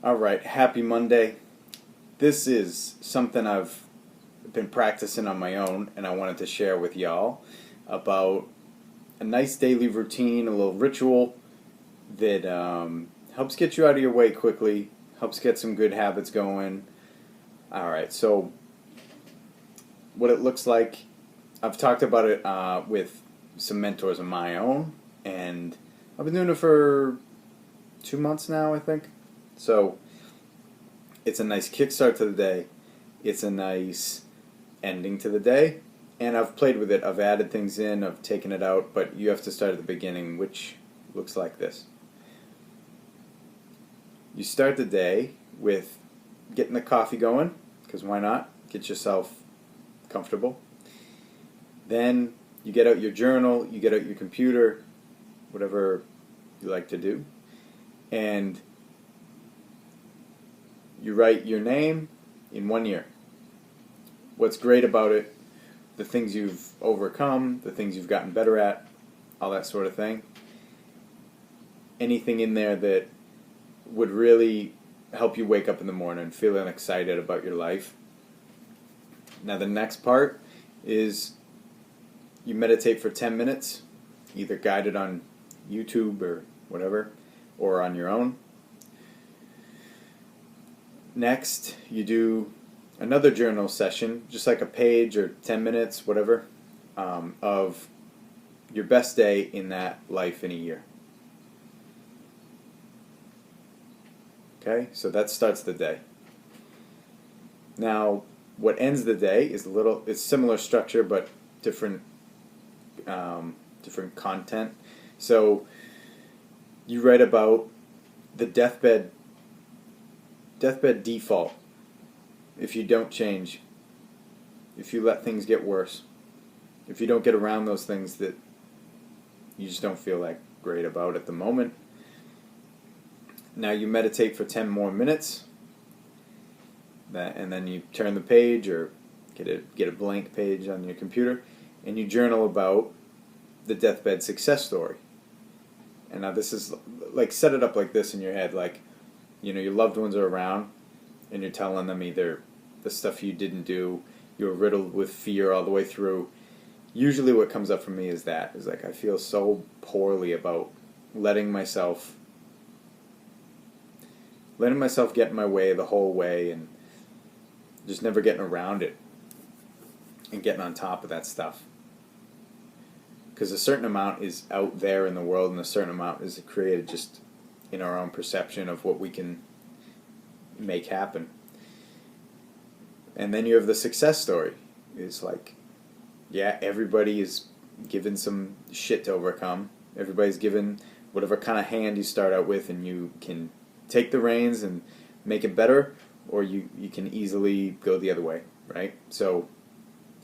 All right, happy Monday. This is something I've been practicing on my own, and I wanted to share with y'all about a nice daily routine, a little ritual that helps get you out of your way quickly, helps get some good habits going. All right, so what it looks like, I've talked about it with some mentors of my own, and I've been doing it for 2 months now, I think. So it's a nice kickstart to the day. It's a nice ending to the day. And I've played with it. I've added things in. I've taken it out. But you have to start at the beginning, which looks like this. You start the day with getting the coffee going, because why not? Get yourself comfortable. Then you get out your journal, you get out your computer, whatever you like to do. And you write your name in 1 year. What's great about it, the things you've overcome, the things you've gotten better at, all that sort of thing. Anything in there that would really help you wake up in the morning feeling excited about your life. Now the next part is you meditate for 10 minutes, either guided on YouTube or whatever, or on your own. Next, you do another journal session, just like a page or 10 minutes, whatever, of your best day in that life in a year. Okay, so that starts the day. Now, what ends the day is it's similar structure but different content. So you write about the deathbed default. If you don't change, if you let things get worse, if you don't get around those things that you just don't feel like great about at the moment. Now you meditate for 10 more minutes, and then you turn the page or get a blank page on your computer, and you journal about the deathbed success story. And now this is like, set it up like this in your head, like, you know, your loved ones are around, and you're telling them either the stuff you didn't do, you were riddled with fear all the way through. Usually what comes up for me is like, I feel so poorly about letting myself get in my way the whole way and just never getting around it and getting on top of that stuff. Because a certain amount is out there in the world, and a certain amount is created just in our own perception of what we can make happen. And then you have the success story. It's like, yeah, everybody is given some shit to overcome. Everybody's given whatever kind of hand you start out with, and you can take the reins and make it better, or you can easily go the other way, right? So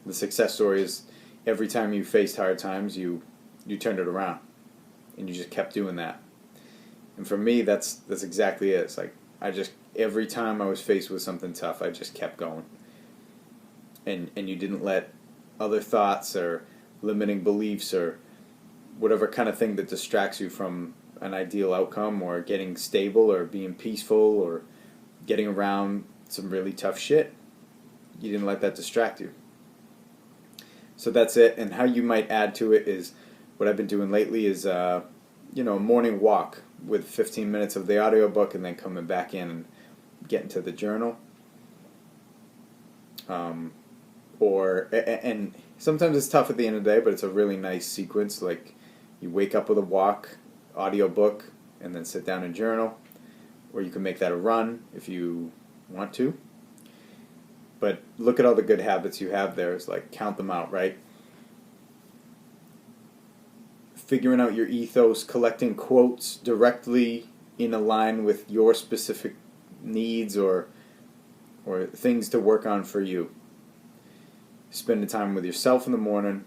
the success story is every time you faced hard times, you turned it around, and you just kept doing that. And for me, that's exactly it. It's like, every time I was faced with something tough, I just kept going. And you didn't let other thoughts or limiting beliefs or whatever kind of thing that distracts you from an ideal outcome or getting stable or being peaceful or getting around some really tough shit. You didn't let that distract you. So that's it. And how you might add to it is what I've been doing lately is a morning walk with 15 minutes of the audiobook, and then coming back in and getting to the journal. And sometimes it's tough at the end of the day, but it's a really nice sequence. Like, you wake up with a walk, audiobook, and then sit down and journal. Or you can make that a run if you want to. But look at all the good habits you have there. It's like, count them out, right? Figuring out your ethos, collecting quotes directly in a line with your specific needs or things to work on for you. Spending time with yourself in the morning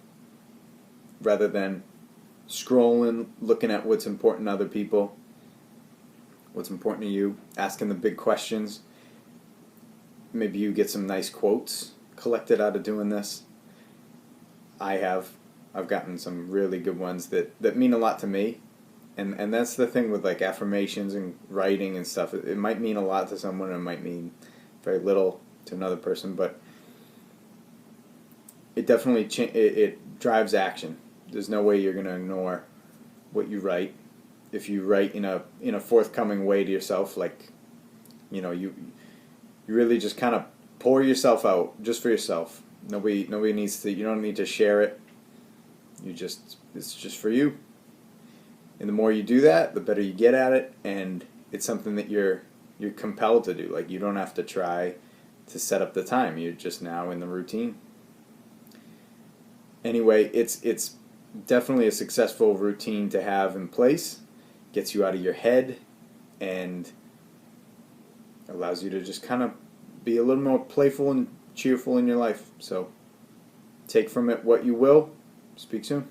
rather than scrolling, looking at what's important to other people, what's important to you, asking the big questions. Maybe you get some nice quotes collected out of doing this. I've gotten some really good ones that mean a lot to me, And that's the thing with like affirmations and writing and stuff. It might mean a lot to someone, it might mean very little to another person, but it definitely it drives action. There's no way you're going to ignore what you write. If you write in a forthcoming way to yourself, like, you really just kind of pour yourself out just for yourself. Nobody needs to. You don't need to share it. It's just for you. And the more you do that, the better you get at it, and it's something that you're compelled to do. Like, you don't have to try to set up the time. You're just now in the routine. Anyway, it's definitely a successful routine to have in place. Gets you out of your head and allows you to just kind of be a little more playful and cheerful in your life. So take from it what you will. Speak soon.